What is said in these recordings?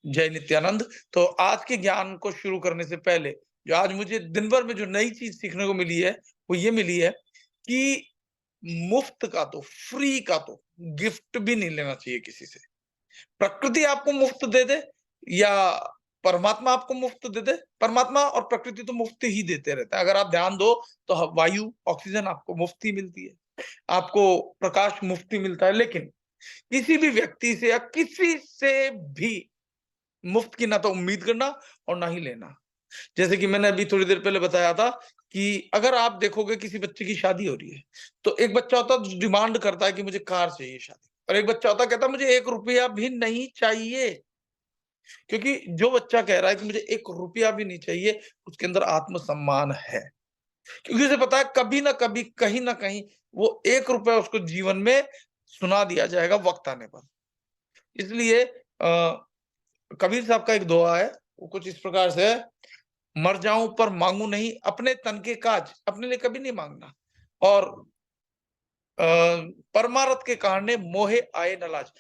जय नित्यानंद। तो आज के ज्ञान को शुरू करने से पहले जो आज मुझे दिन भर में जो नई चीज सीखने को मिली है, वो ये मिली है कि मुफ्त का तो, फ्री का तो गिफ्ट भी नहीं लेना चाहिए किसी से। प्रकृति आपको मुफ्त दे दे या परमात्मा आपको मुफ्त दे दे, परमात्मा और प्रकृति तो मुफ्त ही देते रहते हैं। अगर आप ध्यान दो तो वायु, ऑक्सीजन आपको मुफ्त ही मिलती है, आपको प्रकाश मुफ्त ही मिलता है। लेकिन किसी भी व्यक्ति से या किसी से भी मुफ्त की ना तो उम्मीद करना और ना ही लेना। जैसे कि मैंने अभी थोड़ी देर पहले बताया था कि अगर आप देखोगे किसी बच्चे की शादी हो रही है, तो एक बच्चा होता है जो डिमांड करता है कि मुझे कार चाहिए शादी, और एक बच्चा होता है कहता है मुझे 1 रुपया भी नहीं चाहिए। क्योंकि जो बच्चा कह रहा है कि मुझे 1 रुपया भी नहीं चाहिए, उसके अंदर आत्मसम्मान है। क्योंकि उसे पता है कभी ना कभी, कहीं न कहीं वो 1 रुपया उसको जीवन में सुना दिया जाएगा वक़्त आने पर। इसलिए कबीर साहब का एक दोहा है, वो कुछ इस प्रकार से है, मर जाऊं पर मांगू नहीं, अपने तन के काज अपने लिए कभी नहीं मांगना, और परमारथ के कारणे मोहे आए न लाज।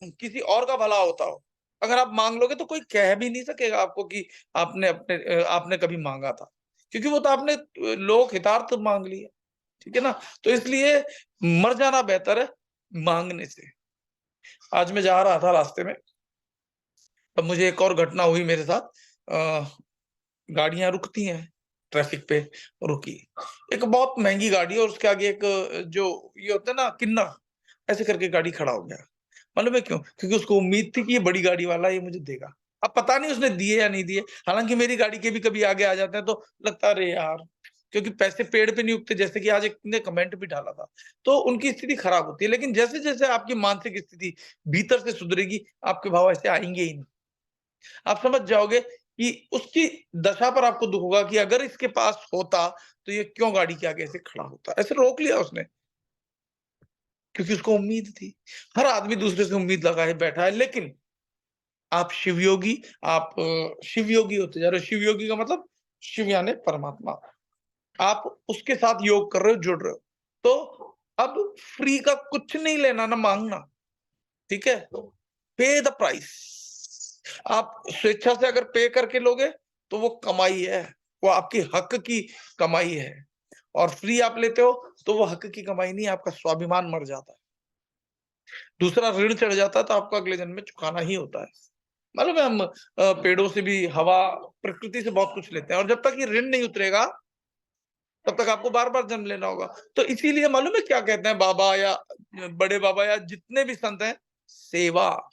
किसी और का भला होता हो, अगर आप मांग लोगे तो कोई कह भी नहीं सकेगा आपको कि आपने कभी मांगा था, क्योंकि वो तो आपने लोक हितार्थ मांग लिया। ठीक है ना? तो इसलिए मर जाना बेहतर है मांगने से। आज मैं जा रहा था रास्ते में, तब मुझे एक और घटना हुई मेरे साथ। गाड़ियां रुकती हैं ट्रैफिक पे, रुकी। एक बहुत महंगी गाड़ी है और उसके आगे एक जो ये होता है ना किन्नर, ऐसे करके गाड़ी खड़ा हो गया। मालूम है क्यों? क्योंकि उसको उम्मीद थी कि ये बड़ी गाड़ी वाला ये मुझे देगा। अब पता नहीं उसने दिए या नहीं दिए। हालांकि मेरी गाड़ी के भी कभी आगे आ जाते हैं तो लगता है अरे यार, क्योंकि पैसे पेड़ पे नहीं उगते, जैसे कि आज एक ने कमेंट भी डाला था। तो उनकी स्थिति खराब होती है, लेकिन जैसे जैसे आपकी मानसिक स्थिति भीतर से सुधरेगी, आपके भाव ऐसे आएंगे ही नहीं। आप समझ जाओगे कि उसकी दशा पर आपको दुःख होगा कि अगर इसके पास होता तो ये क्यों गाड़ी के आगे ऐसे खड़ा होता, ऐसे रोक लिया उसने, क्योंकि उसको उम्मीद थी। हर आदमी दूसरे से उम्मीद लगाए बैठा है, लेकिन आप शिवयोगी, आप शिवयोगी होते जा रहे हो। शिवयोगी का मतलब शिव यानी परमात्मा, आप उसके साथ योग कर रहे हो, जुड़ रहे हो। तो अब फ्री का कुछ नहीं लेना ना मांगना, ठीक है? पे द प्राइस। आप स्वेच्छा से अगर पे करके लोगे तो वो कमाई है, वो आपकी हक की कमाई है। और फ्री आप लेते हो तो वो हक की कमाई नहीं, आपका स्वाभिमान मर जाता है। दूसरा ऋण चढ़ जाता है तो आपको अगले जन्म में चुकाना ही होता है। मालूम है, हम पेड़ों से भी, हवा, प्रकृति से बहुत कुछ लेते हैं, और जब तक ये ऋण नहीं उतरेगा तब तक आपको बार बार जन्म लेना होगा। तो इसीलिए मालूम है क्या कहते हैं बाबा या बड़े बाबा या जितने भी संत हैं? सेवा,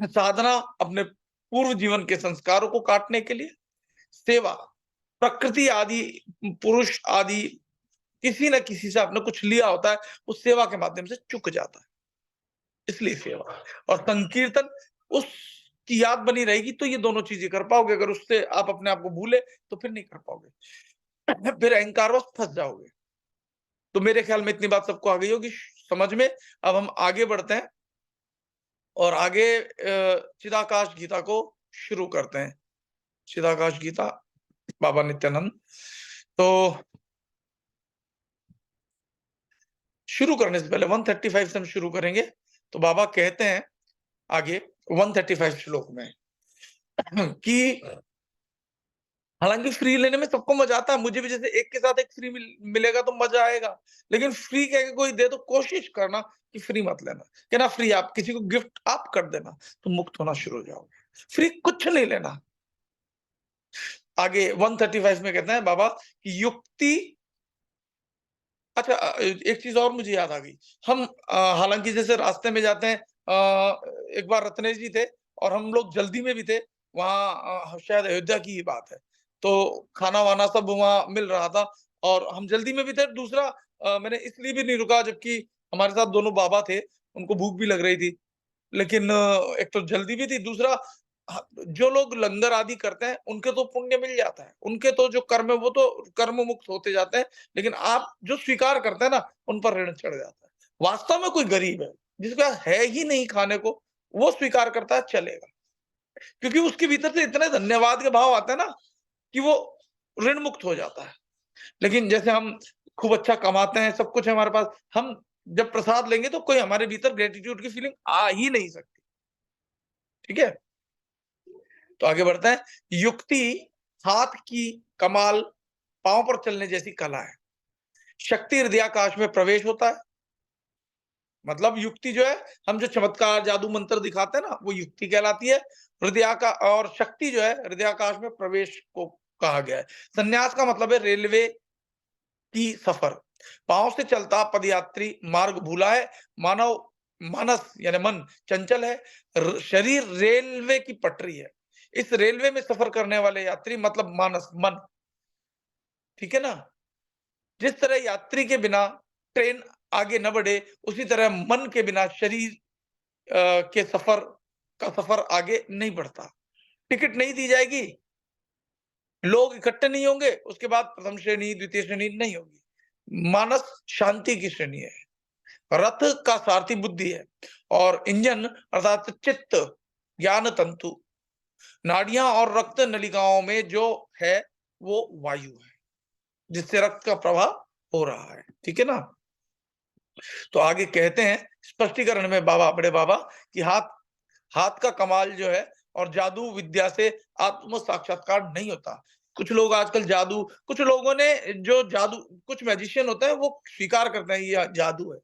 साधना, अपने पूर्व जीवन के संस्कारों को काटने के लिए सेवा। प्रकृति आदि, पुरुष आदि, किसी न किसी से आपने कुछ लिया होता है, उस सेवा के माध्यम से चुक जाता है, इसलिए सेवा। और संकीर्तन, उसकी याद बनी रहेगी तो ये दोनों चीजें कर पाओगे। अगर उससे आप अपने आप को भूले तो फिर नहीं कर पाओगे, फिर अहंकारवश फंस जाओगे। तो मेरे ख्याल में इतनी बात सबको आ गई होगी समझ में। अब हम आगे बढ़ते हैं और आगे चिदाकाश गीता को शुरू करते हैं। चिदाकाश गीता, बाबा नित्यानंद। तो शुरू करने से पहले 135 से हम शुरू करेंगे। तो बाबा कहते हैं आगे 135 श्लोक में कि हालांकि फ्री लेने में सबको मजा आता है, मुझे भी जैसे एक के साथ एक फ्री मिलेगा तो मजा आएगा। लेकिन फ्री कह के कोई दे तो कोशिश करना कि फ्री मत लेना, कि ना फ्री आप किसी को गिफ्ट आप कर देना तो मुक्त होना शुरू हो जाओगे। फ्री कुछ नहीं लेना। आगे 135 में कहते हैं बाबा कि युक्ति। अच्छा, एक चीज और मुझे याद आ गई। हम हालांकि जैसे रास्ते में जाते हैं, एक बार रत्नेश जी थे और हम लोग जल्दी में भी थे। वहाँ शायद अयोध्या की ही बात है। तो खाना वाना सब वहाँ मिल रहा था और हम जल्दी में भी थे। दूसरा, मैंने इसलिए भी नहीं रुका जबकि हमारे साथ दोनों बाबा थे, उनको भूख भी लग रही थी। लेकिन एक तो जल्दी भी थी, दूसरा जो लोग लंगर आदि करते हैं उनके तो पुण्य मिल जाता है, उनके तो जो कर्म है वो तो कर्म मुक्त होते जाते हैं। लेकिन आप जो स्वीकार करते हैं ना, उन पर ऋण चढ़ जाता है। वास्तव में कोई गरीब है जिसके पास है ही नहीं खाने को, वो स्वीकार करता है चलेगा, क्योंकि उसके भीतर से इतने धन्यवाद के भाव आते हैं ना कि वो ऋण मुक्त हो जाता है। लेकिन जैसे हम खूब अच्छा कमाते हैं, सब कुछ है हमारे पास, हम जब प्रसाद लेंगे तो कोई हमारे भीतर ग्रेटिट्यूड की फीलिंग आ ही नहीं सकती। ठीक है, तो आगे बढ़ते हैं। युक्ति हाथ की कमाल, पांव पर चलने जैसी कला है। शक्ति हृदयाकाश में प्रवेश होता है। मतलब युक्ति जो है, हम जो चमत्कार जादू मंत्र दिखाते हैं ना, वो युक्ति कहलाती है। हृदयाका और शक्ति जो है हृदयाकाश में प्रवेश को कहा गया है। संन्यास का मतलब है रेलवे की सफर। पांव से चलता पदयात्री मार्ग भूला है। मानव मानस यानी मन चंचल है। शरीर रेलवे की पटरी है। इस रेलवे में सफर करने वाले यात्री मतलब मानस मन, ठीक है ना। जिस तरह यात्री के बिना ट्रेन आगे न बढ़े, उसी तरह मन के बिना शरीर के सफर आगे नहीं बढ़ता। टिकट नहीं दी जाएगी, लोग इकट्ठे नहीं होंगे, उसके बाद प्रथम श्रेणी द्वितीय श्रेणी नहीं होगी। मानस शांति की श्रेणी है। रथ का सारथी बुद्धि है और इंजन अर्थात चित्त ज्ञान तंतु। नाड़ियां और रक्त नलिकाओं में जो है वो वायु है, जिससे रक्त का प्रवाह हो रहा है, ठीक है ना। तो आगे कहते हैं स्पष्टीकरण में बाबा, बड़े बाबा, कि हाथ का कमाल जो है और जादू विद्या से आत्म साक्षात्कार नहीं होता। कुछ लोग आजकल जादू, कुछ लोगों ने जो जादू, कुछ मैजिशियन होता है वो स्वीकार करते हैं ये जादू है,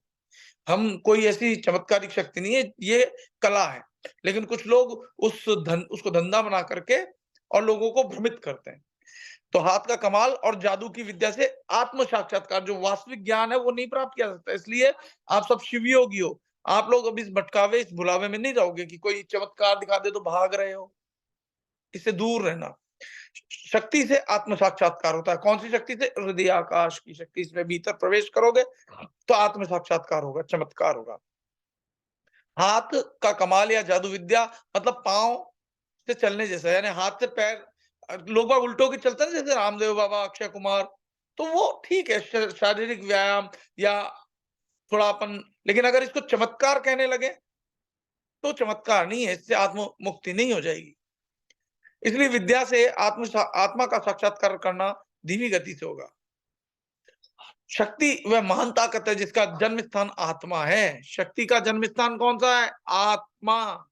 हम कोई ऐसी चमत्कारिक शक्ति नहीं है, ये कला है। लेकिन कुछ लोग उसको धंधा बना करके और लोगों को भ्रमित करते हैं। तो हाथ का कमाल और जादू की विद्या से आत्म साक्षात्कार जो वास्तविक ज्ञान है वो नहीं प्राप्त किया जा सकता। इसलिए आप सब शिव योगी हो, आप लोग अब इस भटकावे, इस भुलावे में नहीं रहोगे कि कोई चमत्कार दिखा दे तो भाग रहे हो। इससे दूर रहना। शक्ति से आत्म साक्षात्कार होता है। कौन सी शक्ति से? हृदय आकाश की शक्ति। इसमें भीतर प्रवेश करोगे तो आत्म साक्षात्कार होगा, चमत्कार होगा। हाथ का कमाल या जादू विद्या मतलब पांव से चलने जैसा, यानी हाथ से पैर, लोग बाग उल्टो के चलते हैं जैसे रामदेव बाबा, अक्षय कुमार, तो वो ठीक है, शारीरिक व्यायाम या थोड़ा अपन, लेकिन अगर इसको चमत्कार कहने लगे तो चमत्कार नहीं है, इससे आत्म मुक्ति नहीं हो जाएगी। इसलिए विद्या से आत्मा का साक्षात्कार करना धीमी गति से होगा। शक्ति वह महान ताकत है जिसका जन्म स्थान आत्मा है। शक्ति का जन्म स्थान कौन सा है? आत्मा।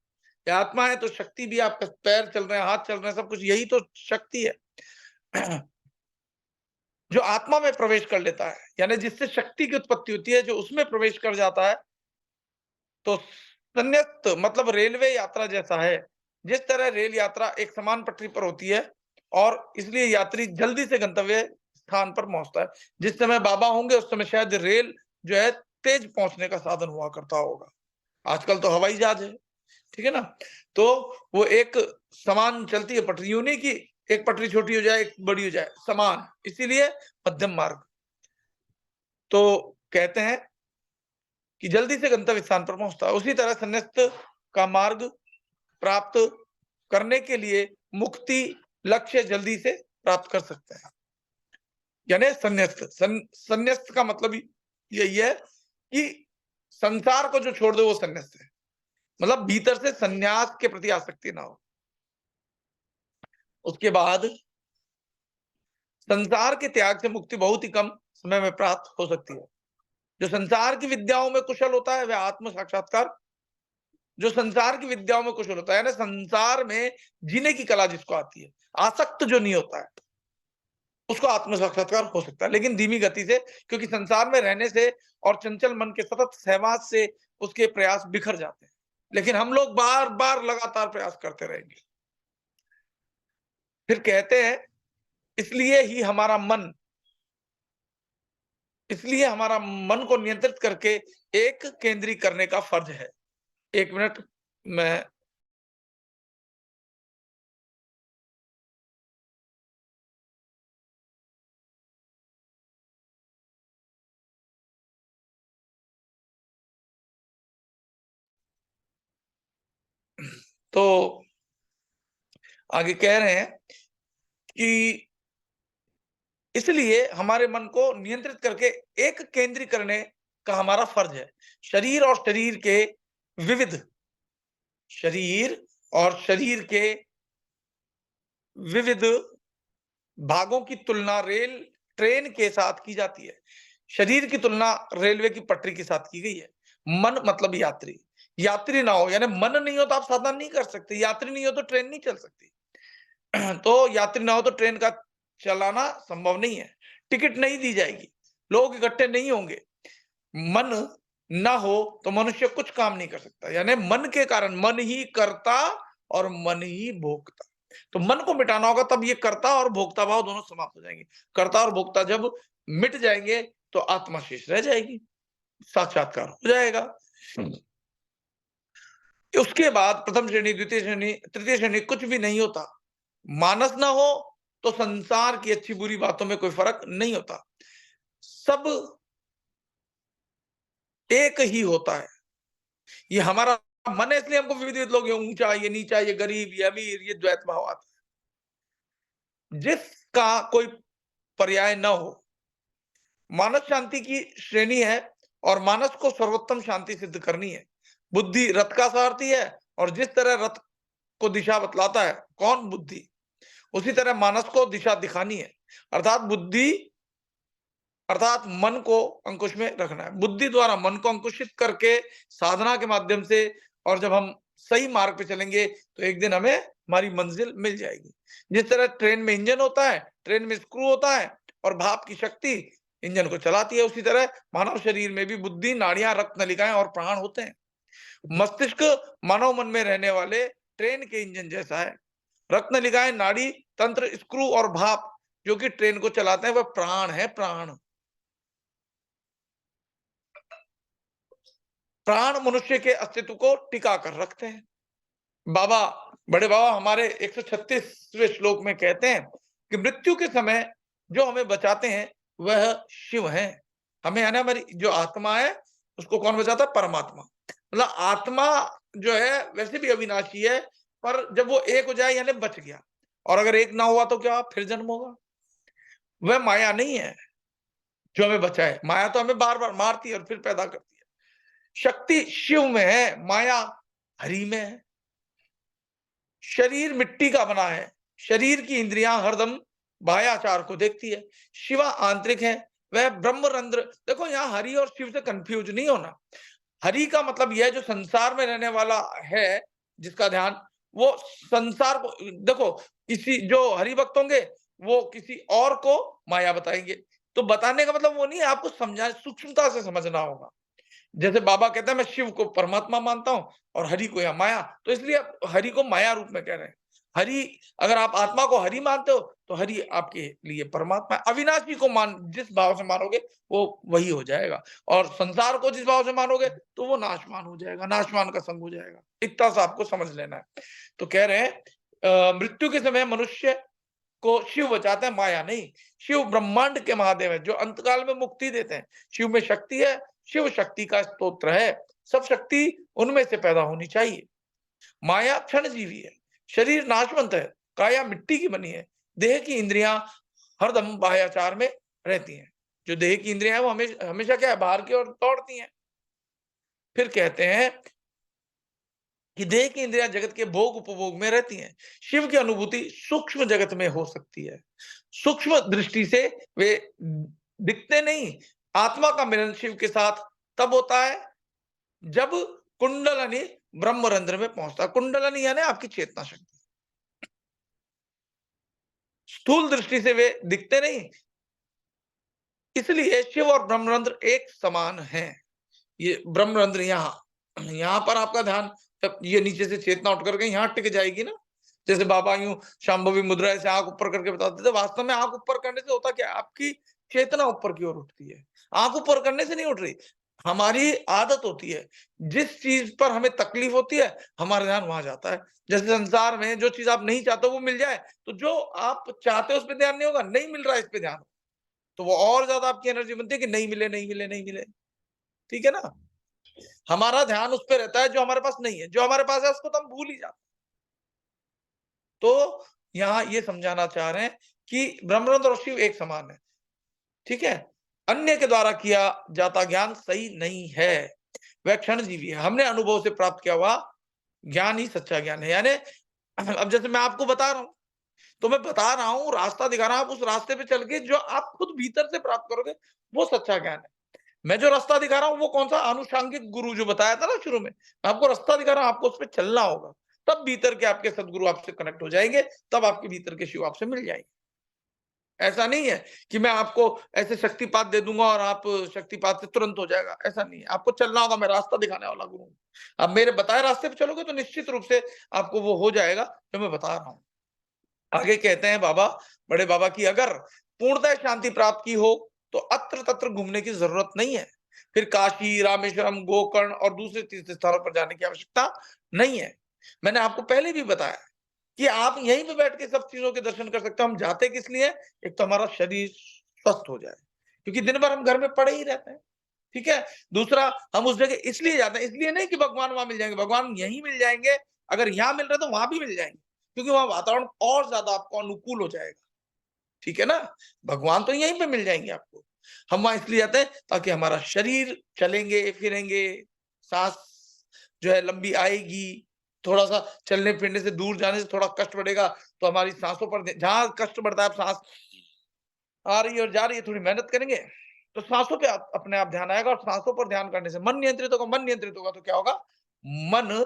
ये आत्मा है तो शक्ति भी, आपका पैर चल रहे हैं, हाथ चल रहे हैं, सब कुछ यही तो शक्ति है। जो आत्मा में प्रवेश कर लेता है, यानी जिससे शक्ति की उत्पत्ति होती है, जो उसमें प्रवेश कर जाता है, तो संन्यस्त मतलब रेलवे यात्रा जैसा है। जिस तरह रेल यात्रा एक समान पटरी पर होती है और इसलिए यात्री जल्दी से गंतव्य स्थान पर पहुंचता है। जिस समय बाबा होंगे उस समय शायद रेल जो है तेज पहुंचने का साधन हुआ करता होगा। आजकल तो हवाई जहाज है, ठीक है ना। तो वो एक समान चलती है पटरी, यूं नहीं कि एक पटरी छोटी हो जाए एक बड़ी हो जाए, समान, इसीलिए मध्यम मार्ग। तो कहते हैं कि जल्दी से गंतव्य स्थान पर पहुंचता है। उसी तरह संन्यास्त का मार्ग प्राप्त करने के लिए मुक्ति लक्ष्य जल्दी से प्राप्त कर सकते हैं। यानी संन्यास्त का मतलब यही है कि संसार को जो छोड़ दो वो संन्यास्त है। मतलब भीतर से संन्यास के प्रति आसक्ति ना हो। उसके बाद संसार के त्याग से मुक्ति बहुत ही कम समय में प्राप्त हो सकती है। जो संसार की विद्याओं में कुशल होता है वह आत्म साक्षात्कार, जो संसार की विद्याओं में कुशल होता है ना, संसार में जीने की कला जिसको आती है, आसक्त जो नहीं होता है, उसको आत्म साक्षात्कार हो सकता है, लेकिन धीमी गति से, क्योंकि संसार में रहने से और चंचल मन के सतत सहवास से उसके प्रयास बिखर जाते हैं। लेकिन हम लोग बार बार लगातार प्रयास करते रहेंगे। फिर कहते हैं इसलिए हमारा मन को नियंत्रित करके एक केंद्री करने का फर्ज है। 1 मिनट मैं तो आगे कह रहे हैं कि इसलिए हमारे मन को नियंत्रित करके एक केंद्री करने का हमारा फर्ज है। शरीर और विविध शरीर शरीर के विविध भागों की तुलना ट्रेन के साथ की जाती है। शरीर की तुलना रेलवे की पटरी के साथ की गई है। मन मतलब यात्री। यात्री ना हो, यानी मन नहीं हो तो आप साधना नहीं कर सकते, यात्री नहीं हो तो ट्रेन नहीं चल सकती। तो यात्री ना हो तो ट्रेन का चलाना संभव नहीं है, टिकट नहीं दी जाएगी, लोग इकट्ठे नहीं होंगे। मन ना हो तो मनुष्य कुछ काम नहीं कर सकता, यानी मन के कारण मन ही करता और मन ही भोगता। तो मन को मिटाना होगा, तब ये कर्ता और भोक्ता भाव दोनों समाप्त हो जाएंगे। कर्ता और भोक्ता जब मिट जाएंगे तो आत्मा शेष रह जाएगी, साक्षात्कार हो जाएगा। उसके बाद प्रथम श्रेणी, द्वितीय श्रेणी, तृतीय श्रेणी कुछ भी नहीं होता। मानस ना हो तो संसार की अच्छी बुरी बातों में कोई फर्क नहीं होता, सब एक ही होता है। ये हमारा मन है, इसलिए हमको विविध विविध लोग, ये ऊंचा, ये नीचा, ये गरीब, ये अमीर, ये द्वैत भाव आता है, जिसका कोई पर्याय न हो। मानस शांति की श्रेणी है और मानस को सर्वोत्तम शांति सिद्ध करनी है। बुद्धि रथ का सारथी है और जिस तरह रथ को दिशा बतलाता है कौन, बुद्धि, उसी तरह मानस को दिशा दिखानी है। अर्थात बुद्धि अर्थात मन को अंकुश में रखना है। बुद्धि द्वारा मन को अंकुशित करके साधना के माध्यम से, और जब हम सही मार्ग पे चलेंगे तो एक दिन हमें हमारी मंजिल मिल जाएगी। जिस तरह ट्रेन में इंजन होता है, ट्रेन में स्क्रू होता है और भाप की शक्ति इंजन को चलाती है, उसी तरह मानव शरीर में भी बुद्धि, नाड़ियां, रक्त नलिकाएं और प्राण होते हैं। मस्तिष्क मानव मन में रहने वाले ट्रेन के इंजन जैसा है। रक्त नलिकाएं, नाड़ी, तंत्र, स्क्रू और भाप जो कि ट्रेन को चलाते हैं, वह प्राण है, प्राण। प्राण मनुष्य के अस्तित्व को टिका कर रखते हैं। बाबा, बड़े बाबा हमारे 136वें श्लोक में कहते हैं कि मृत्यु के समय जो हमें बचाते हैं वह शिव है। हमें, यानी हमारी जो आत्मा है उसको कौन बचाता है? परमात्मा। मतलब आत्मा जो है वैसे भी अविनाशी है, पर जब वो एक हो जाए यानी बच गया, और अगर एक ना हुआ तो क्या फिर जन्म होगा। वह माया नहीं है जो हमें बचाए, माया तो हमें बार बार मारती है और फिर पैदा करती है। शक्ति शिव में है, माया हरि में है। शरीर मिट्टी का बना है, शरीर की इंद्रियां हरदम बाह्याचार को देखती है। शिवा आंतरिक है, वह ब्रह्मरंध्र। देखो यहाँ हरि और शिव से कंफ्यूज नहीं होना। हरि का मतलब यह है जो संसार में रहने वाला है, जिसका ध्यान, वो संसार को देखो, किसी जो हरि भक्त होंगे वो किसी और को माया बताएंगे। तो बताने का मतलब वो नहीं है, आपको समझा, सूक्ष्मता से समझना होगा। जैसे बाबा कहते हैं मैं शिव को परमात्मा मानता हूं और हरि को या माया, तो इसलिए आप हरि को माया रूप में कह रहे हैं। हरि, अगर आप आत्मा को हरि मानते हो तो हरि आपके लिए परमात्मा है। अविनाशी को जिस भाव से मानोगे वो वही हो जाएगा, और संसार को जिस भाव से मानोगे तो वो नाशवान हो जाएगा, नाशवान का संग हो जाएगा। इतना सा आपको समझ लेना है। तो कह रहे हैं मृत्यु के समय मनुष्य को शिव बचाते हैं, माया नहीं। शिव ब्रह्मांड के महादेव है जो अंतकाल में मुक्ति देते हैं। शिव में शक्ति है, शिव शक्ति का स्तोत्र है। सब शक्ति उनमें से पैदा होनी चाहिए। माया क्षण जीवी है, शरीर नाशवंत है, काया मिट्टी की बनी है, देह की इंद्रियां हरदम बाह्याचार में रहती हैं। जो देह की इंद्रियां हैं वो हमेशा हमेशा क्या है? बाहर की ओर दौड़ती हैं। फिर कहते हैं कि देह की इंद्रियां जगत के भोग उपभोग में रहती हैं। शिव की अनुभूति सूक्ष्म जगत में हो सकती है। सूक्ष्म दृष्टि से वे दिखते नहीं। आत्मा का मिलन शिव के साथ तब होता है जब कुंडलनी ब्रह्मरंध्र में पहुंचता है। कुंडलनी यानी आपकी चेतना शक्ति। स्थूल दृष्टि से वे दिखते नहीं, इसलिए शिव और ब्रह्मरंध्र एक समान हैं। ये ब्रह्मरंध्र यहाँ पर आपका ध्यान, जब ये नीचे से चेतना उठ करके यहाँ टिक जाएगी ना, जैसे बाबा यूं शांभवी मुद्रा से आंख ऊपर करके बताते थे, वास्तव में आंख ऊपर करने से होता क्या? आपकी चेतना ऊपर की ओर उठती है। आंख ऊपर करने से नहीं उठ रही, हमारी आदत होती है। जिस चीज पर हमें तकलीफ होती है हमारा ध्यान वहां जाता है। जैसे संसार में जो चीज आप नहीं चाहते वो मिल जाए, तो जो आप चाहते हो उस पर ध्यान नहीं होगा, नहीं मिल रहा है इस पे ध्यान, तो वो और ज्यादा आपकी एनर्जी बनती है कि नहीं मिले, नहीं मिले, नहीं मिले। ठीक है ना? हमारा ध्यान उस पर रहता है जो हमारे पास नहीं है, जो हमारे पास है उसको तो हम भूल ही जाते। तो यहाँ ये समझाना चाह रहे हैं कि ब्रह्मानंद और शिव एक समान है। ठीक है? अन्य के द्वारा किया जाता ज्ञान सही नहीं है, वह क्षण जीवी है। हमने अनुभव से प्राप्त किया हुआ ज्ञान ही सच्चा ज्ञान है। यानी अब जैसे मैं आपको बता रहा हूं, तो मैं बता रहा हूं, रास्ता दिखा रहा हूं, आप उस रास्ते पे चल के जो आप खुद भीतर से प्राप्त करोगे वो सच्चा ज्ञान है। मैं जो रास्ता दिखा रहा हूँ वो कौन सा आनुषांगिक गुरु जो बताया था ना शुरू में, मैं आपको रास्ता दिखा रहा हूँ, आपको उस पे चलना होगा। तब भीतर के आपके सद्गुरु आपसे कनेक्ट हो जाएँगे, तब आपके भीतर के शिव आपसे मिल जाएँगे। ऐसा नहीं है कि मैं आपको ऐसे शक्तिपात दे दूँगा और आप शक्तिपात से तुरंत हो जाएगा, ऐसा नहीं है। आपको चलना होगा, मैं रास्ता दिखाने वाला गुरु हूँ। आप मेरे बताए रास्ते पे चलोगे तो निश्चित रूप से आपको वो हो जाएगा जो मैं बता रहा हूँ। आगे कहते हैं बाबा, बड़े बाबा की अगर पूर्णतः शांति प्राप्त की हो, तो अत्र-तत्र घूमने की ज़रूरत नहीं है। फिर काशी, रामेश्वरम, गोकर्ण और दूसरे तीर्थ स्थानों पर जाने की आवश्यकता नहीं है। मैंने आपको पहले भी बताया कि आप यहीं पे बैठ के सब चीज़ों के दर्शन कर सकते हो। हम जाते किस लिए? एक तो हमारा शरीर स्वस्थ हो जाए, क्योंकि दिन भर हम घर में पड़े ही रहते हैं, ठीक है? दूसरा, हम उस जगह इसलिए जाते हैं, इसलिए नहीं कि भगवान वहाँ मिल जाएँगे, भगवान यहीं मिल जाएँगे, अगर यहाँ मिल रहे हैं तो वहाँ भी मिल जाएँगे, क्योंकि वहाँ वातावरण और ज़्यादा आपको अनुकूल हो जाएगा, ठीक है ना? भगवान तो यहीं पे मिल जाएँगे आपको। हम वहाँ इसलिए जाते हैं ताकि हमारा शरीर चलेंगे-फिरेंगे, साँस जो है लंबी आएगी, थोड़ा-सा चलने-फिरने से दूर जाने से थोड़ा कष्ट बढ़ेगा, तो हमारी साँसों पर जहाँ कष्ट बढ़ता है, आप साँस आ रही है और जा रही है, थोड़ी मेहनत करेंगे, तो साँसों पे आप अपने आप ध्यान आएगा और साँसों पर ध्यान करने से मन नियंत्रित होगा तो क्या होगा? मन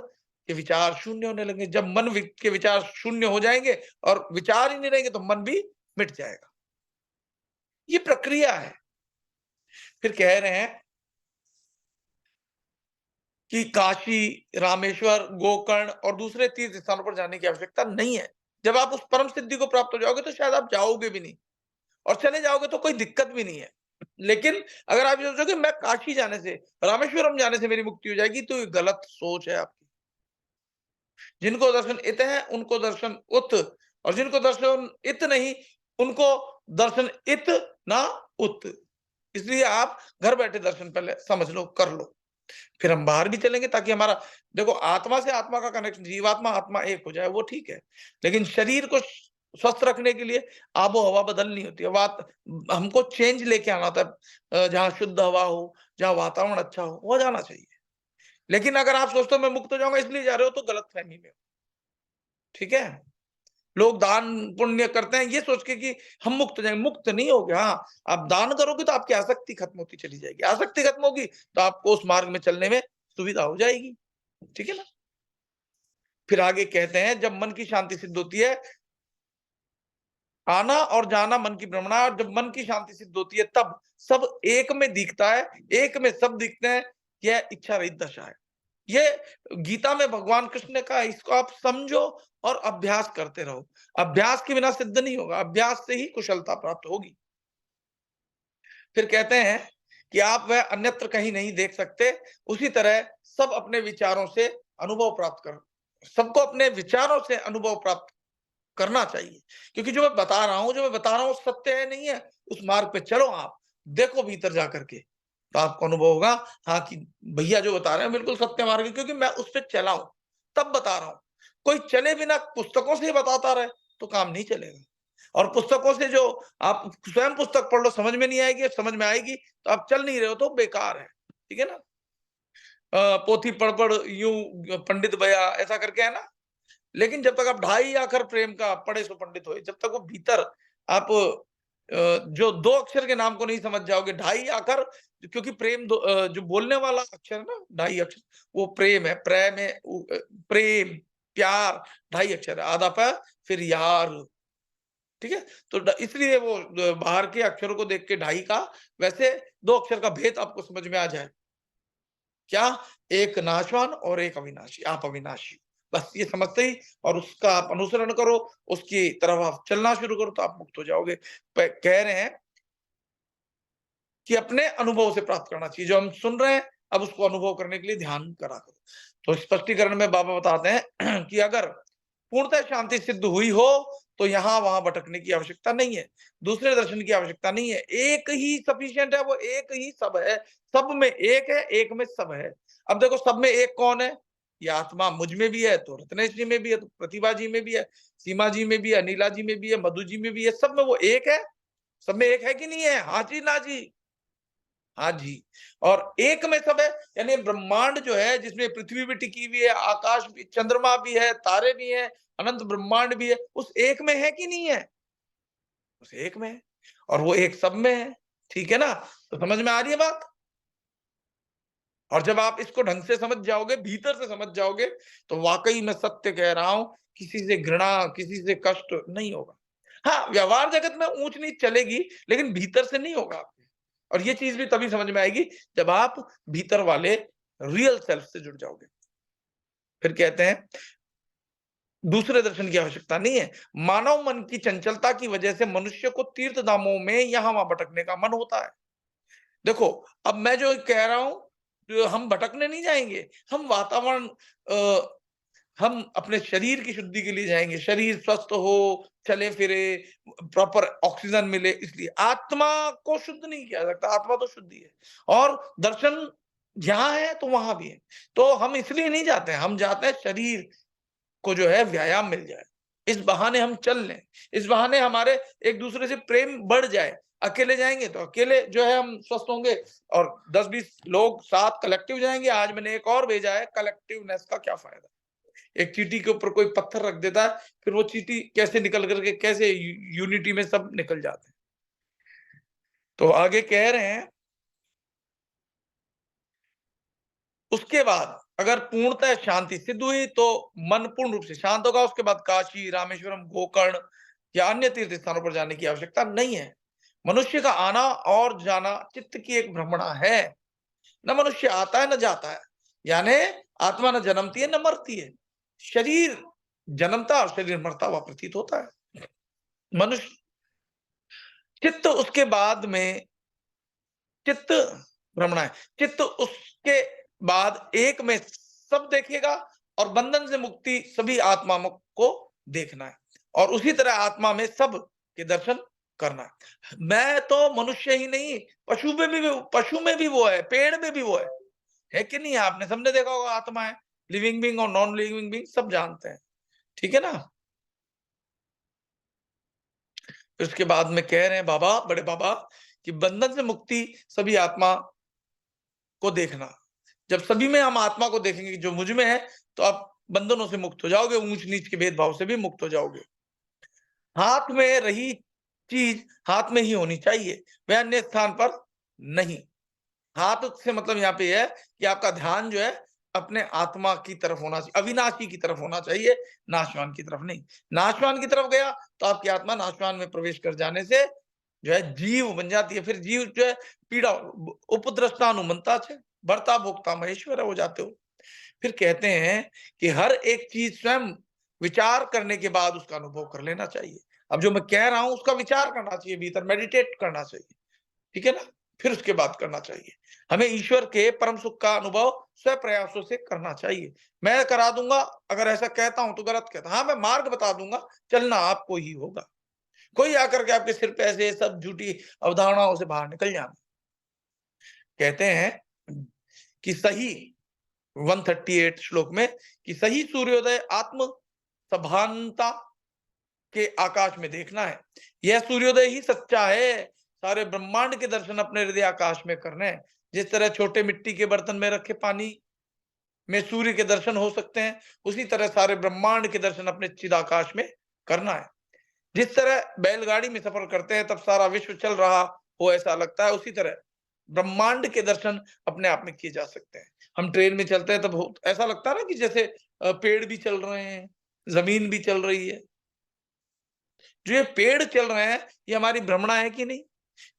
के विचार शून्य होने लगेंगे। जब मन के विचार शून्य हो जाएँगे और विचार ही नहीं रहेंगे तो मन भी मिट जाएगा। ये प्रक्रिया है। फिर कह रहे हैं कि काशी, रामेश्वर, गोकर्ण और दूसरे तीर्थ स्थानों पर जाने की आवश्यकता नहीं है। जब आप उस परम सिद्धि को प्राप्त हो जाओगे तो शायद आप जाओगे भी नहीं और चले जाओगे तो कोई दिक्कत भी नहीं है। लेकिन अगर आप ये सोचोगे मैं काशी जाने से, रामेश्वरम जाने से मेरी मुक्ति हो जाएगी, तो ये गलत सोच है आपकी। जिनको दर्शन इत है, उनको दर्शन उत, और जिनको दर्शन इत नहीं, उनको दर्शन इत ना उत। इसलिए आप घर बैठे दर्शन पहले समझ लो, कर लो। फिर हम बाहर भी चलेंगे ताकि हमारा, देखो, आत्मा से आत्मा का कनेक्शन, जीवात्मा आत्मा एक हो जाए वो ठीक है, लेकिन शरीर को स्वस्थ रखने के लिए आबो हवा बदलनी होती है, बात हमको चेंज लेके आना होता है। जहाँ शुद्ध हवा हो, जहाँ वातावरण अच्छा हो, वो जाना चाहिए। लेकिन अगर आप सोचते हो मैं मुक्त हो जाऊंगा इसलिए जा रहे हो, तो गलत फहमी में हो, ठीक है? लोग दान पुण्य करते हैं ये सोच के कि हम मुक्त हो जाएंगे, मुक्त नहीं होगे। हाँ, आप दान करोगे तो आपकी आसक्ति खत्म होती चली जाएगी, आसक्ति खत्म होगी तो आपको उस मार्ग में चलने में सुविधा हो जाएगी, ठीक है ना? फिर आगे कहते हैं जब मन की शांति सिद्ध होती है, आना और जाना मन की भ्रमणा, और जब मन की शांति सिद्ध होती है तब सब एक में दिखता है, एक में सब दिखते हैं। यह इच्छा रहित दशा है। ये गीता में भगवान कृष्ण ने कहा, इसको आप समझो और अभ्यास करते रहो। अभ्यास के बिना सिद्ध नहीं होगा, अभ्यास से ही कुशलता प्राप्त होगी। फिर कहते हैं कि आप वह अन्यत्र कहीं नहीं देख सकते, उसी तरह सब अपने विचारों से अनुभव प्राप्त करो। सबको अपने विचारों से अनुभव प्राप्त करना चाहिए, क्योंकि जो मैं बता रहा हूँ सत्य है नहीं है, उस मार्ग पे चलो आप, देखो भीतर जा करके, तो आपको अनुभव होगा, हाँ, कि भैया जो बता रहे हैं बिल्कुल सत्य मार्ग है, क्योंकि मैं उस पे चला हूँ, तब बता रहा हूँ। कोई चले बिना पुस्तकों से ही बताता रहे, तो काम नहीं चलेगा। और पुस्तकों से जो आप स्वयं पुस्तक पढ़ लो, समझ में नहीं आएगी, समझ में आएगी तो आप चल नहीं रहे हो, तो बेकार है, ठीक है ना? पोथी पढ़-पढ़ यूँ पंडित बया, ऐसा करके है ना? लेकिन जब तक आप ढाई आखर प्रेम का पढ़े सो पंडित होए, जब तक वो भीतर आप जो 2 अक्षर के नाम को नहीं समझ जाओगे, ढाई आखर, क्योंकि जो बोलने वाला अक्षर है ना, ढाई अक्षर, वो प्रेम है, प्रेम, प्यार, ढाई अक्षर है, आधा प फिर यार, ठीक है? तो इसलिए वो बाहर के अक्षरों को देख के ढाई का, वैसे 2 अक्षर का भेद आपको समझ में आ जाए। क्या? एक नाशवान और एक अविनाशी, आप अविनाशी। बस ये समझते ही और उसका आप अनुसरण करो, उसकी तरफ आप चलना शुरू करो तो आप मुक्त हो जाओगे। कह रहे हैं कि अपने अनुभव से प्राप्त करना चाहिए। जो हम सुन रहे हैं, अब उसको अनुभव करने के लिए ध्यान करा करो। तो स्पष्टीकरण में बाबा बताते हैं कि अगर पूर्णतः शांति सिद्ध हुई हो, तो यहाँ-वहाँ भटकने की आवश्यकता नहीं है। दूसरे दर्शन की आवश्यकता नहीं है। एक ही सफिशिएंट है, वो एक ही सब है। सब में एक है, एक में सब है। अब देखो सब में एक कौन है? ये आत्मा मुझ में भी है, तो रत्नेश जी में भी है, तो प्रतिभा जी में भी है, सीमा जी में भी है, अनिला जी में भी है, मधु जी में भी है, सब में वो एक है। सब में एक है कि नहीं है? हाँ जी, ना जी। हाँ जी, और एक में सब है, यानी ब्रह्मांड जो है जिसमें पृथ्वी भी टिकी हुई है, आकाश भी, चंद्रमा भी है, तारे भी हैं, अनंत ब्रह्मांड भी है, उस एक में है कि नहीं है? उस एक में है और वो एक सब में है, ठीक है ना? तो समझ में आ रही है बात? और जब आप इसको ढंग से समझ जाओगे, भीतर से समझ जाओगे, तो वाक़ई मैं सत्य कह रहा हूँ, किसी से घृणा, किसी से कष्ट नहीं होगा। हाँ, व्यवहार जगत में ऊँच-नीच चलेगी, लेकिन भीतर से नहीं होगा आपके। और ये चीज़ भी तभी समझ में आएगी, जब आप भीतर वाले रियल सेल्फ से जुड़ जाओगे। फिर कहते हैं, दूसरे दर्शन की आवश्यकता नहीं है। मानव मन की चंचलता की वजह से मनुष्य को तीर्थ धामों में यहाँ-वहाँ भटकने का मन होता है। देखो, अब मैं जो कह रहा हूँ, जो हम भटकने नहीं जाएँगे, हम वातावरण अ, हम अपने शरीर की शुद्धि के लिए जाएँगे, शरीर स्वस्थ हो, चले-फिरे, प्रॉपर ऑक्सीजन मिले इसलिए। आत्मा को शुद्ध नहीं किया जा सकता, आत्मा तो शुद्ध ही है। और दर्शन जहाँ है तो वहाँ भी है। तो हम इसलिए नहीं जाते हैं, हम जाते हैं शरीर को जो है व्यायाम मिल जाए। इस बहाने हम चल लें, इस बहाने हमारे एक-दूसरे से प्रेम बढ़ जाए। अकेले जाएँगे तो अकेले जो है हम स्वस्थ होंगे, और 10-20 लोग साथ कलेक्टिव जाएँगे। आज मैंने एक और भेजा है, कलेक्टिवनेस का क्या फ़ायदा? एक चींटी के ऊपर कोई पत्थर रख देता है, फिर वो चींटी कैसे निकल कर के कैसे यूनिटी में सब निकल जाते हैं। तो आगे कह रहे हैं, उसके बाद अगर पूर्णतः शांति सिद्ध हुई तो मन पूर्ण रूप से शांत होगा। उसके बाद काशी, रामेश्वरम, गोकर्ण या अन्य तीर्थ स्थानों पर जाने की आवश्यकता नहीं है। मनुष्य का आना और जाना चित्त की एक भ्रमणा है। न मनुष्य आता है न जाता है। यानी आत्मा न जन्मती है न मरती है। शरीर जन्मता और शरीर मरता हुआ प्रतीत होता है। मनुष्य चित्त उसके बाद में चित्त भ्रमणा है। चित्त उसके बाद एक में सब देखेगा, और बंधन से मुक्ति सभी आत्मा को देखना है, और उसी तरह आत्मा में सब के दर्शन करना है। मैं तो मनुष्य ही नहीं, पशु में भी वो है, पेड़ में भी वो है कि नहीं? आपने सबने देखा होगा, आत्मा है। लिविंग बीइंग और नॉन लिविंग बीइंग सब जानते हैं, ठीक है ना? उसके बाद में कह रहे हैं बाबा, बड़े बाबा, कि बंधन से मुक्ति सभी आत्मा को देखना। जब सभी में हम आत्मा को देखेंगे कि जो मुझ में है, तो आप बंधनों से मुक्त हो जाओगे, ऊंच-नीच के भेदभाव से भी मुक्त हो जाओगे। हाथ में रही चीज हाथ में ही होनी चाहिए, वह अन्य स्थान पर नहीं। हाथ से मतलब यहाँ पे है कि आपका ध्यान जो है अपने आत्मा की तरफ होना चाहिए, अविनाशी की तरफ होना चाहिए, नाशवान की तरफ नहीं। नाशवान की तरफ गया तो आपकी आत्मा नाशवान में प्रवेश कर जाने से जो है जीव बन जाती है। फिर जीव जो है पीड़ा उपद्रष्टा अनुमंता छे, भर्ता भोक्ता महेश्वर हो जाते हो। फिर कहते हैं कि हर एक चीज स्वयं विचार करने के बाद उसका अनुभव कर लेना चाहिए। अब जो मैं कह रहा हूं उसका विचार करना चाहिए, भीतर मेडिटेट करना चाहिए, ठीक है ना? फिर उसके बाद करना चाहिए। हमें ईश्वर के परम सुख का अनुभव स्व प्रयासों से करना चाहिए। मैं करा दूंगा, अगर ऐसा कहता हूं तो गलत कहता, हाँ मैं मार्ग बता दूंगा, चलना आपको ही होगा। कोई आकर के आपके सिर पे ऐसे सब झूठी अवधारणाओं से बाहर निकल जाना। कहते हैं कि सही 138 श्लोक में, कि सही सूर्योदय आत्म सभानता के आकाश में देखना है। यह सूर्योदय ही सच्चा है। सारे ब्रह्मांड के दर्शन अपने हृदय आकाश में करने हैं। जिस तरह छोटे मिट्टी के बर्तन में रखे पानी में सूर्य के दर्शन हो सकते हैं, उसी तरह सारे ब्रह्मांड के दर्शन अपने चिदाकाश में करना है। जिस तरह बैलगाड़ी में सफर करते हैं तब सारा विश्व चल रहा हो ऐसा लगता है, उसी तरह ब्रह्मांड के दर्शन अपने आप में किए जा सकते हैं। हम ट्रेन में चलते हैं तब ऐसा लगता है ना कि जैसे पेड़ भी चल रहे हैं, जमीन भी चल रही है। जो ये पेड़ चल रहे हैं, ये हमारी भ्रमणा है कि नहीं?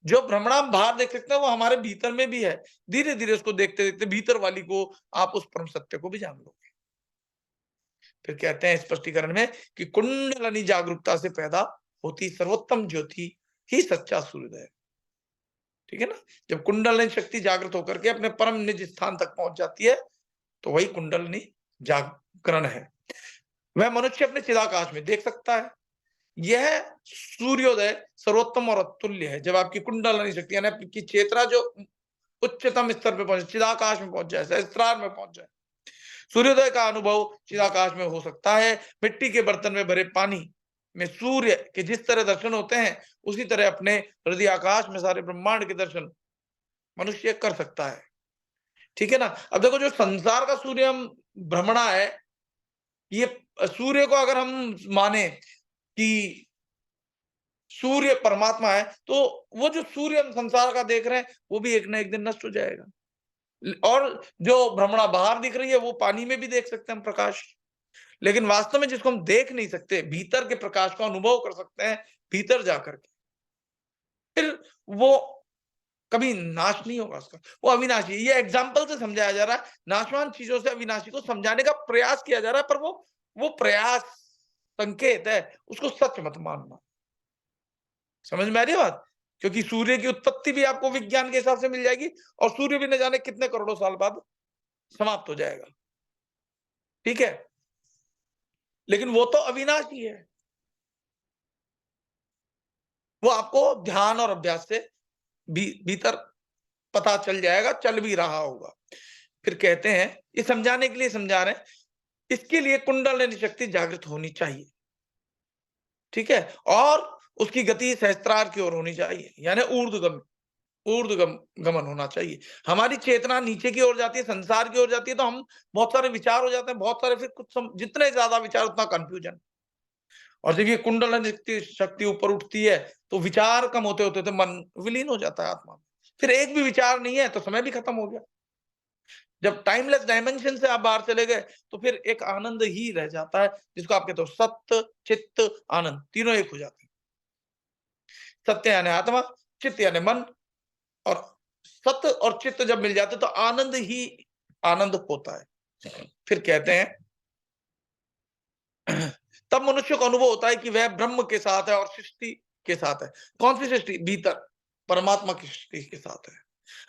जो भ्रमणा हम बाहर देख सकते हैं वो हमारे भीतर में भी है। धीरे धीरे उसको देखते देखते भीतर वाली को आप उस परम सत्य को भी जान लोगे। फिर कहते हैं स्पष्टीकरण में कि कुंडलनी जागरूकता से पैदा होती सर्वोत्तम ज्योति ही सच्चा सूर्योदय है। ठीक है ना? जब कुंडलनी शक्ति जागृत होकर के अपने परम निज स्थान तक पहुंच जाती है, तो वही कुंडलनी जागरण है। वह मनुष्य अपने चिदाकाश में देख सकता है। यह सूर्योदय सर्वोत्तम और अतुल्य है। जब आपकी कुंडलनी शक्ति यानी आपकी चेतना जो उच्चतम स्तर पे पहुंचे, चिदाकाश में पहुंच जाए, सहस्त्रार में पहुंच जाए, सूर्योदय का अनुभव चिदाकाश में हो सकता है। मिट्टी के बर्तन में भरे पानी में सूर्य के जिस तरह दर्शन होते हैं, उसी तरह अपने हृदय आकाश में सारे ब्रह्मांड के दर्शन मनुष्य कर सकता है। ठीक है ना? अब देखो, जो संसार का सूर्य हम भ्रमणा है, ये सूर्य को अगर हम माने कि सूर्य परमात्मा है, तो वो जो सूर्य हम संसार का देख रहे हैं, वो भी एक ना एक दिन नष्ट हो जाएगा। और जो भ्रमणा बाहर दिख रही है वो पानी में भी देख सकते हैं हम प्रकाश। लेकिन वास्तव में जिसको हम देख नहीं सकते, भीतर के प्रकाश को अनुभव कर सकते हैं भीतर जाकर के, फिर वो कभी नाश नहीं होगा उसका, वो अविनाशी है। ये एग्जाम्पल से समझाया जा रहा है, नाशवान चीजों से अविनाशी को समझाने का प्रयास किया जा रहा है, पर वो प्रयास संकेत है, उसको सच मत मानना। समझ में आ रही है बात? क्योंकि सूर्य की उत्पत्ति भी आपको विज्ञान के हिसाब से मिल जाएगी, और सूर्य भी न जाने कितने करोड़ों साल बाद समाप्त हो जाएगा। ठीक है, लेकिन वो तो अविनाशी है, वो आपको ध्यान और अभ्यास से भीतर पता चल जाएगा, चल भी रहा होगा। फिर कहते हैं, ये समझाने के लिए समझा रहे हैं, इसके लिए कुंडलिनी शक्ति जागृत होनी चाहिए। ठीक है, और उसकी गति सहस्त्रार की ओर होनी चाहिए, यानी ऊर्ध्वगमन होना चाहिए। हमारी चेतना नीचे की ओर जाती है, संसार की ओर जाती है, तो हम बहुत सारे विचार हो जाते हैं, बहुत सारे, फिर जितने ज्यादा विचार उतना कंफ्यूजन। और जब ये कुंडलिनी शक्ति ऊपर उठती है तो विचार कम होते होते तो मन विलीन हो जाता है आत्मा में। फिर एक भी विचार नहीं है तो समय भी खत्म हो गया। जब टाइमलेस डायमेंशन से आप बाहर चले गए तो फिर एक आनंद ही रह जाता है, जिसको आप कहते हो सत्य चित्त आनंद, तीनों एक हो जाते हैं। सत्य यानी आत्मा, चित्त यानी मन, और सत्य और चित्त जब मिल जाते तो आनंद ही आनंद होता है। फिर कहते हैं तब मनुष्य को अनुभव होता है कि वह ब्रह्म के साथ है और सृष्टि के साथ है। कौन सी सृष्टि? भीतर परमात्मा की सृष्टि के साथ है।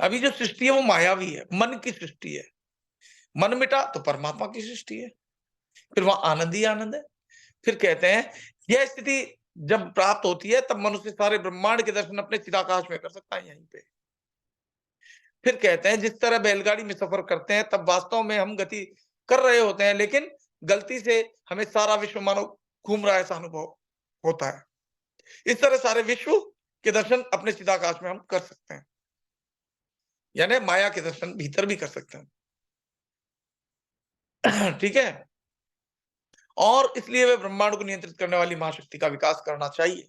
अभी जो सृष्टि है वो मायावी है, मन की सृष्टि है। मन मिटा तो परमात्मा की सृष्टि है, फिर वहां आनंद ही आनंद है। फिर कहते हैं यह स्थिति जब प्राप्त होती है तब मनुष्य सारे ब्रह्मांड के दर्शन अपने चिदाकाश में कर सकता है, यहीं पे। फिर कहते हैं जिस तरह बैलगाड़ी में सफर करते हैं तब वास्तव में हम गति कर रहे होते हैं, लेकिन गलती से हमें सारा विश्व मानो घूम रहा है ऐसा अनुभव होता है। इस तरह सारे विश्व के दर्शन अपने चिदाकाश में हम कर सकते हैं, यानी माया के दर्शन भीतर भी कर सकते हैं। ठीक है, और इसलिए वे ब्रह्मांड को नियंत्रित करने वाली महाशक्ति का विकास करना चाहिए।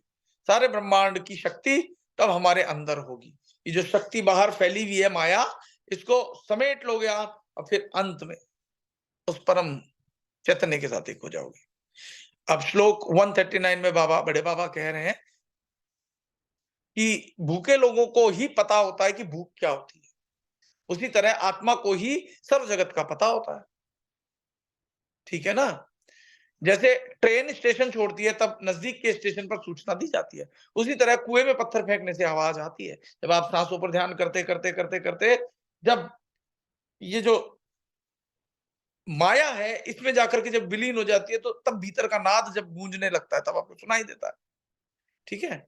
सारे ब्रह्मांड की शक्ति तब हमारे अंदर होगी। ये जो शक्ति बाहर फैली हुई है माया, इसको समेट लोगे आप और फिर अंत में उस परम चैतन्य के साथ एक हो जाओगे। अब श्लोक 139 में बड़े बाबा कह रहे हैं कि भूखे लोगों को ही पता होता है कि भूख क्या होती है, उसी तरह आत्मा को ही सर्व जगत का पता होता है। ठीक है ना? जैसे ट्रेन स्टेशन छोड़ती है तब नजदीक के स्टेशन पर सूचना दी जाती है, उसी तरह कुएं में पत्थर फेंकने से आवाज आती है। जब आप सांसों पर ध्यान करते करते करते करते जब ये जो माया है इसमें जाकर के जब विलीन हो जाती है तो तब भीतर का नाद जब गूंजने लगता है तब आपको सुनाई देता है। ठीक है,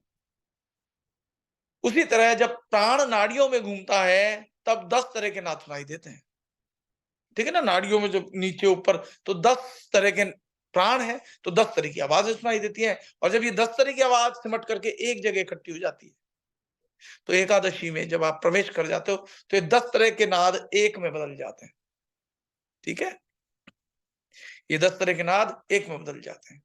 उसी तरह जब प्राण नाड़ियों में घूमता है तब 10 तरह के नाद सुनाई देते हैं। ठीक है ना, नाड़ियों में जब नीचे ऊपर तो 10 तरह के प्राण है, तो 10 तरह की आवाजें सुनाई देती हैं, और जब ये 10 तरह की आवाज सिमट करके एक जगह इकट्ठी हो जाती है तो एकादशी में जब आप प्रवेश कर जाते हो तो ये 10 तरह के नाद एक में बदल जाते हैं। ठीक है, ये 10 तरह के नाद एक में बदल जाते हैं।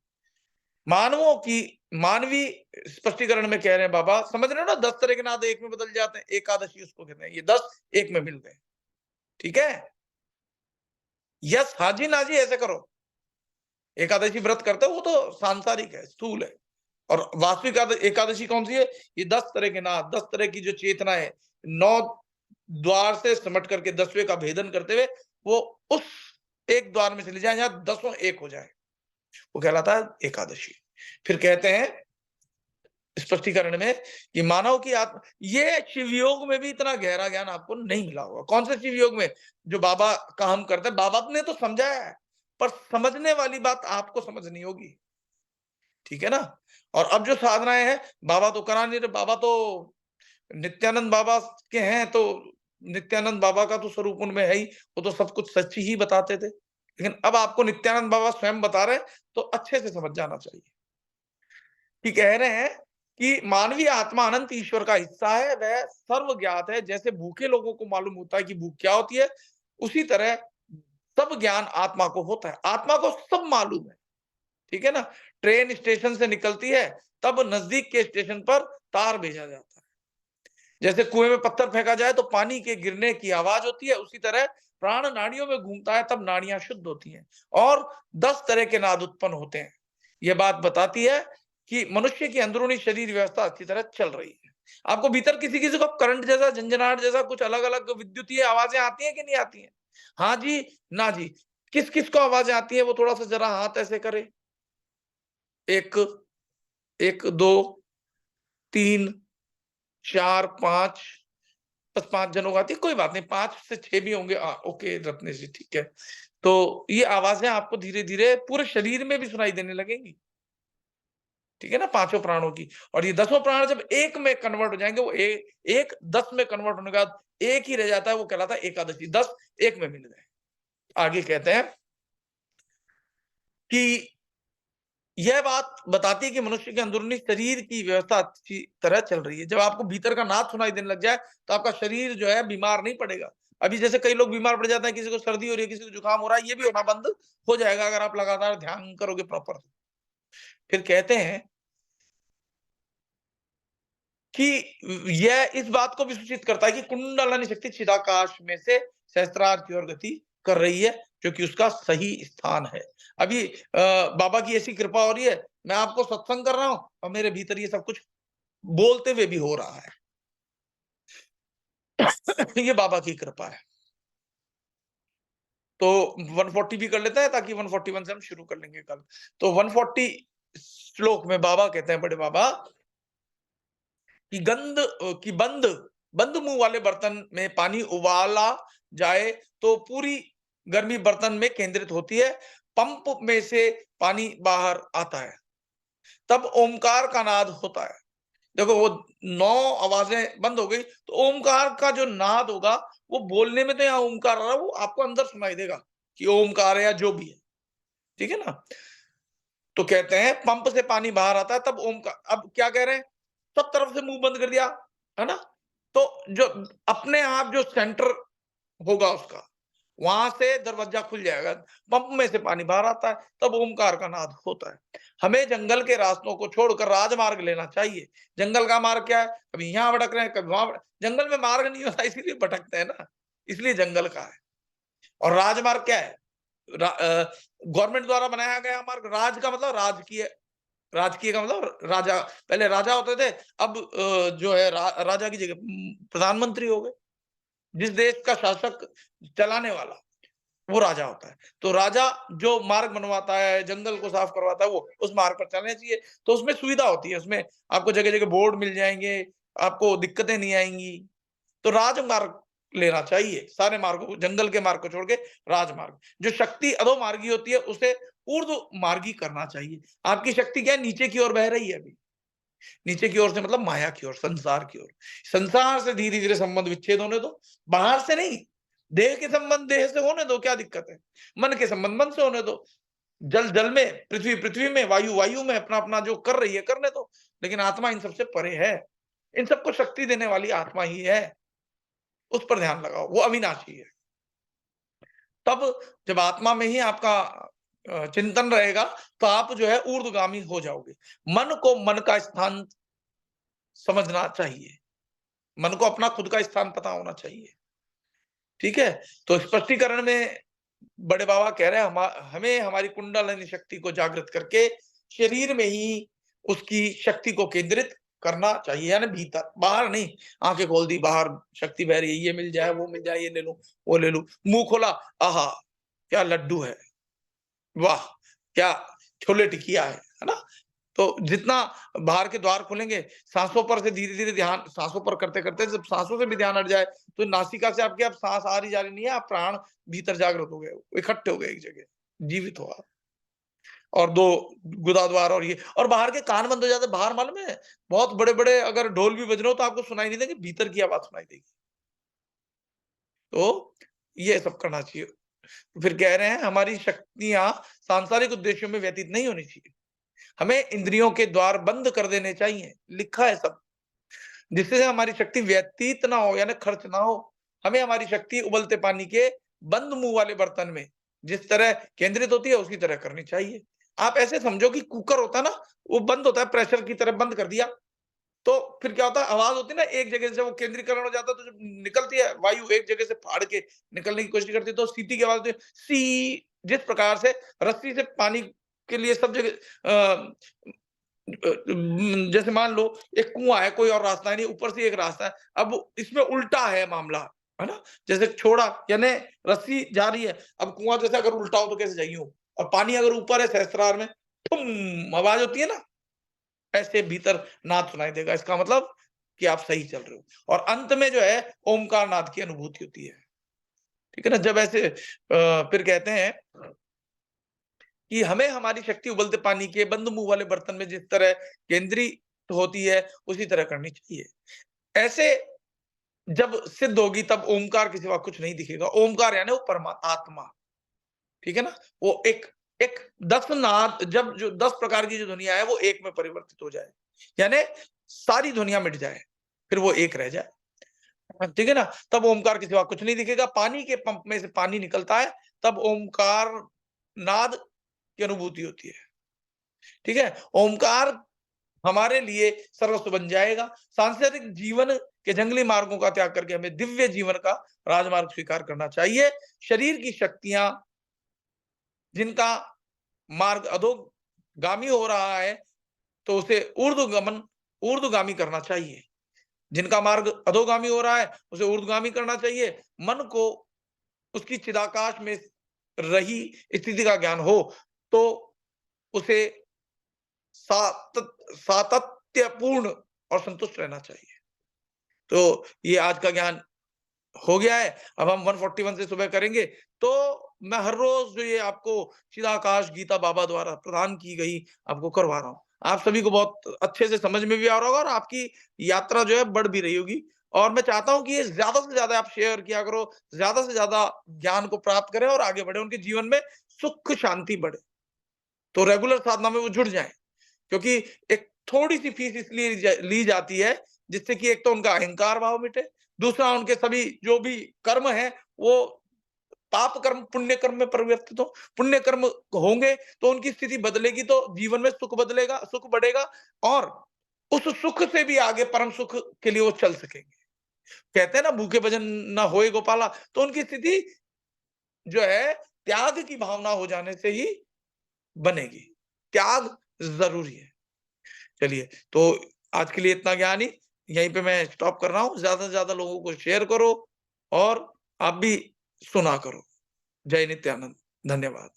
मानवों की मानवीय स्पष्टीकरण में कह रहे हैं बाबा, समझ रहे हो ना, 10 तरह के नाद एक में बदल जाते हैं, एकादशी उसको कहते हैं, ये 10 एक में मिल गए। ठीक है, यस हाजी नाजी ऐसे करो। एकादशी व्रत करते हो वो तो सांसारिक है, स्थूल है, और वास्तविक एकादशी कौन सी है? ये 10 तरह के नाद, 10 तरह की जो चेतना है, 9 द्वार से सिमट करके 10वें का भेदन करते हुए वो उस एक द्वार में चले जाए जहां 10 एक हो जाए, वो कहलाता है एकादशी। फिर कहते हैं स्पष्टीकरण में कि मानव की आत्मा, ये शिवयोग में भी इतना गहरा ज्ञान आपको नहीं मिला होगा। कौन से शिवयोग में? जो बाबा का हम करते हैं, बाबा ने तो समझाया है, पर समझने वाली बात आपको समझनी होगी। ठीक है ना, और अब जो साधनाएं हैं बाबा तो करा नहीं रहे, बाबा तो नित्यानंद बाबा के हैं, तो नित्यानंद बाबा का तो स्वरूप उनमें है ही, वो तो सब कुछ सच ही बताते थे, लेकिन अब आपको नित्यानंद बाबा स्वयं बता रहे हैं तो अच्छे से समझ जाना चाहिए कि कह रहे हैं कि मानवीय आत्मा अनंत ईश्वर का हिस्सा है, वह सर्व ज्ञात है। जैसे भूखे लोगों को मालूम होता है कि भूख क्या होती है, उसी तरह सब ज्ञान आत्मा को होता है, आत्मा को सब मालूम है। ठीक है ना, ट्रेन स्टेशन से निकलती है तब नजदीक के स्टेशन पर तार भेजा जाता है, जैसे कुएं में पत्थर फेंका जाए तो पानी के गिरने की आवाज होती है, उसी तरह प्राण नाड़ियों में घूमता है तब नाड़ियां शुद्ध होती हैं और 10 तरह के नाद उत्पन्न होते हैं। यह बात बताती है कि मनुष्य की अंदरूनी शरीर व्यवस्था अच्छी तरह चल रही है। आपको भीतर किसी किसी को करंट जैसा, झंझनाहट जैसा कुछ अलग अलग विद्युतीय आवाजें आती हैं कि नहीं आती हैं? हाँ जी, ना जी। किस किस को आवाजें आती है, वो थोड़ा सा जरा हाथ ऐसे करे। एक, एक, दो, तीन, चार, पांच, बस 5 जनों को आती है, कोई बात नहीं, 5 से 6 भी होंगे। ओके रत्नेश जी, ठीक है। तो ये आवाज़ें आपको धीरे-धीरे पूरे शरीर में भी सुनाई देने लगेंगी, ठीक है ना? पाँचों प्राणों की। और ये 10वाँ प्राण जब एक में कन्वर्ट हो जाएँगे, वो 1 10 में कन्वर्ट होने के बाद एक ही रह जाता है, वो कहलाता है एकादशी। 10 एक में मिल गए। आगे कहते हैं कि यह बात बताती है कि मनुष्य के अंदरूनी शरीर की व्यवस्था अच्छी तरह चल रही है। जब आपको भीतर का नाद सुनाई देने लग जाए, तो आपका शरीर जो है बीमार नहीं पड़ेगा। अभी जैसे कई लोग बीमार पड़ जाते हैं, किसी को सर्दी हो रही है, किसी को जुकाम हो रहा है, ये भी होना बंद हो जाएगा अगर आप लगातार ध्यान करोगे प्रॉपर। फिर कहते हैं कि यह इस बात को भी सूचित करता है कि कुंडलिनी शक्ति चिदाकाश में से सहस्त्रार की ओर गति कर रही है, जो कि उसका सही स्थान है। अभी बाबा की ऐसी कृपा हो रही है, मैं आपको सत्संग कर रहा हूँ और मेरे भीतर ये सब कुछ बोलते हुए भी हो रहा है। ये बाबा की कृपा है। तो 140 भी कर लेते हैं ताकि 141 से हम शुरू कर लेंगे कल। तो 140 श्लोक में बाबा कहते हैं, बड़े बाबा, कि कि बंद मुंह वाले बर्तन में पानी उबाला जाए तो पूरी गर्मी बर्तन में केंद्रित होती है। पंप में से पानी बाहर आता है, तब ओमकार का नाद होता है। देखो वो 9 आवाजें बंद हो गई, तो ओमकार का जो नाद होगा, वो बोलने में तो यहाँ ओमकार आ रहा है, वो आपको अंदर सुनाई देगा कि ओमकार है या जो भी है, ठीक है ना? तो कहते हैं पंप से पानी बाहर आता है तब ओमकार। अब क्या कह रहे हैं? सब तरफ से मुंह बंद कर दिया, है ना? तो जो अपने आप जो सेंटर होगा उसका, वहां से दरवाजा खुल जाएगा, पंप में से पानी बाहर आता है, तब ओमकार का नाद होता है। हमें जंगल के रास्तों को छोड़कर राजमार्ग लेना चाहिए। जंगल का मार्ग क्या है? कभी यहाँ भटक रहे हैं, कभी वहां जंगल में मार्ग नहीं होता, इसीलिए भटकते हैं ना, इसलिए जंगल का है। और राजमार्ग क्या है? गवर्नमेंट द्वारा बनाया गया मार्ग। राज का मतलब राजकीय, राजकीय का मतलब राजा। पहले राजा होते थे, अब जो है राजा की जगह प्रधानमंत्री हो गए। जिस देश का शासक चलाने वाला, वो राजा होता है। तो राजा जो मार्ग बनवाता है, जंगल को साफ करवाता है, वो उस मार्ग पर चलना चाहिए। तो उसमें सुविधा होती है, उसमें आपको जगह-जगह बोर्ड मिल जाएँगे, आपको दिक्कतें नहीं आएँगी। तो राजमार्ग लेना चाहिए, सारे मार्गों को, जंगल के मार्ग को छोड़ के राजमार्ग। जो शक्ति अधोमार्गी होती है, उसे ऊर्ध्वमार्गी करना चाहिए। आपकी शक्ति क्या है? नीचे की ओर बह रही है अभी। नीचे की ओर से मतलब माया की ओर, संसार की ओर। संसार से धीरे-धीरे संबंध विच्छेद होने दो, बाहर से नहीं। देह के संबंध देह से होने दो, क्या दिक्कत है? मन के संबंध मन से होने दो। जल जल में, पृथ्वी पृथ्वी में, वायु वायु में, अपना-अपना जो कर रही है करने दो। लेकिन आत्मा इन सबसे परे है। इन सबको शक्ति देने वाली आत्मा ही है। उस पर ध्यान लगाओ, वो अविनाशी है। तब जब आत्मा में ही आपका चिंतन रहेगा, तो आप जो है ऊर्ध्वगामी हो जाओगे। मन को मन का स्थान समझना चाहिए। मन को अपना खुद का स्थान पता होना चाहिए। ठीक है? तो स्पष्टीकरण में बड़े बाबा कह रहे हैं, हमें हमारी कुंडलिनी शक्ति को जागृत करके शरीर में ही उसकी शक्ति को केंद्रित करना चाहिए, यानी भीतर, बाहर नहीं। आंखें खोल दी, बाहर शक्ति बह रही है, ये मिल जाए, वो मिल जाए, ये ले लूं, वो ले लूं। मुंह खोला, आहा क्या लड्डू है, वाह क्या छोले टिकिया है ना? तो जितना बाहर के द्वार खुलेंगे, सांसों पर से धीरे-धीरे ध्यान, सांसों पर करते-करते जब सांसों से भी ध्यान हट जाए, तो नासिका से आपकी अब सांस आ रही जा रही नहीं है, आप प्राण भीतर जागृत हो गए, इकट्ठे हो गए एक जगह, जीवित हो आप। और 2 गुदाद्वार और ये, और बाहर के कान बंद हो जाते हैं। बाहर मालूम है, बहुत बड़े-बड़े अगर ढोल भी बज रहे हो तो आपको सुनाई नहीं देंगे, भीतर की आवाज़ सुनाई देगी। तो ये सब करना चाहिए। तो फिर कह रहे हैं हमारी शक्तियाँ सांसारिक उद्देश्यों में व्यतीत नहीं होनी चाहिए। हमें इंद्रियों के द्वार बंद कर देने चाहिए, लिखा है सब, जिससे हमारी शक्ति व्यतीत ना हो, यानी खर्च ना हो। हमें हमारी शक्ति उबलते पानी के बंद मुंह वाले बर्तन में जिस तरह केंद्रित होती है, उसी तरह करनी चाहिए। आप ऐसे समझो कि कुकर होता है ना, वो बंद होता है, प्रेशर की तरह बंद कर दिया, तो फिर क्या होता है, आवाज होती है ना, एक जगह से वो केंद्रीकरण हो जाता है, तो जब निकलती है वायु एक जगह से फाड़ के निकलने की कोशिश करती है, तो सीटी की आवाज होती है, सी। जिस प्रकार से रस्सी से पानी के लिए सब जगह जैसे मान लो एक कुआं है, कोई और रास्ता नहीं, ऊपर से एक रास्ता है। अब इसमें उल्टा है मामला, है ना? जैसे छोड़ा, यानी रस्सी जा रही है, अब कुआं जैसे अगर उल्टा हो तो कैसे जाएगी वो? और पानी अगर ऊपर है सहस्त्रार में, ठुम आवाज होती है ना, ऐसे भीतर नाद सुनाई देगा। इसका मतलब कि आप सही चल रहे हो। और अंत में जो है ओमकार नाद की अनुभूति होती है। ठीक है ना? जब ऐसे फिर कहते हैं कि हमें हमारी शक्ति उबलते पानी के बंद मुंह वाले बर्तन में जिस तरह केंद्रित होती है, उसी तरह करनी चाहिए। ऐसे जब सिद्ध होगी, तब ओमकार के सिवा कुछ नहीं दिखेगा। ओमकार यानी वो परमात्मा, ठीक है ना? वो एक एक 10 नाद, जब जो 10 प्रकार की जो दुनिया है वो एक में परिवर्तित हो जाए, यानी सारी दुनिया मिट जाए, फिर वो एक रह जाए। ठीक है ना? तब ओमकार के सिवा कुछ नहीं दिखेगा। पानी के पंप में से पानी निकलता है, तब ओमकार नाद की अनुभूति होती है। ठीक है? ओमकार हमारे लिए सर्वस्व बन जाएगा। सांसारिक जीवन के जंगली मार्गों का त्याग करके हमें दिव्य जीवन का राजमार्ग स्वीकार करना चाहिए। शरीर की शक्तियां, जिनका मार्ग अधोगामी हो रहा है, तो उसे ऊर्ध्वगामी करना चाहिए। जिनका मार्ग अधोगामी हो रहा है, उसे ऊर्ध्वगामी करना चाहिए। मन को उसकी चिदाकाश में रही स्थिति का ज्ञान हो, तो उसे सातत्यपूर्ण और संतुष्ट रहना चाहिए। तो ये आज का ज्ञान हो गया है। अब हम 141 से सुबह करेंगे। तो मैं हर रोज जो ये आपको चिदाकाश गीता बाबा द्वारा प्रदान की गई, आपको करवा रहा हूँ। आप सभी को बहुत अच्छे से समझ में भी आ रहा होगा, और आपकी यात्रा जो है बढ़ भी रही होगी। और मैं चाहता हूँ कि ये ज्यादा से ज्यादा आप शेयर किया करो, ज्यादा से ज्यादा ज्ञान को प्राप्त करें और आगे बढ़े, उनके जीवन में सुख शांति बढ़े, तो रेगुलर साधना में वो जुड़ जाएं। क्योंकि एक थोड़ी-सी फीस इसलिए ली जाती है, जिससे कि एक तो उनका अहंकार भाव मिटे, दूसरा उनके सभी जो भी कर्म हैं, वो पाप कर्म पुण्य कर्म में परिवर्तित हो। पुण्य कर्म होंगे तो उनकी स्थिति बदलेगी, तो जीवन में सुख बदलेगा, सुख बढ़ेगा, और उस सुख से भी आगे परम सुख के लिए वो चल सकेंगे। कहते हैं ना, भूखे भजन ना होए गोपाला, तो उनकी स्थिति जो है त्याग की भावना हो जाने से ही बनेगी। त्याग ज़रूरी है। चलिए, तो आज के लिए इतना ज्ञान ही, यहीं पे मैं स्टॉप कर रहा हूँ। ज़्यादा से ज़्यादा लोगों को शेयर करो और आप भी सुना करो। जय नित्यानंद। धन्यवाद।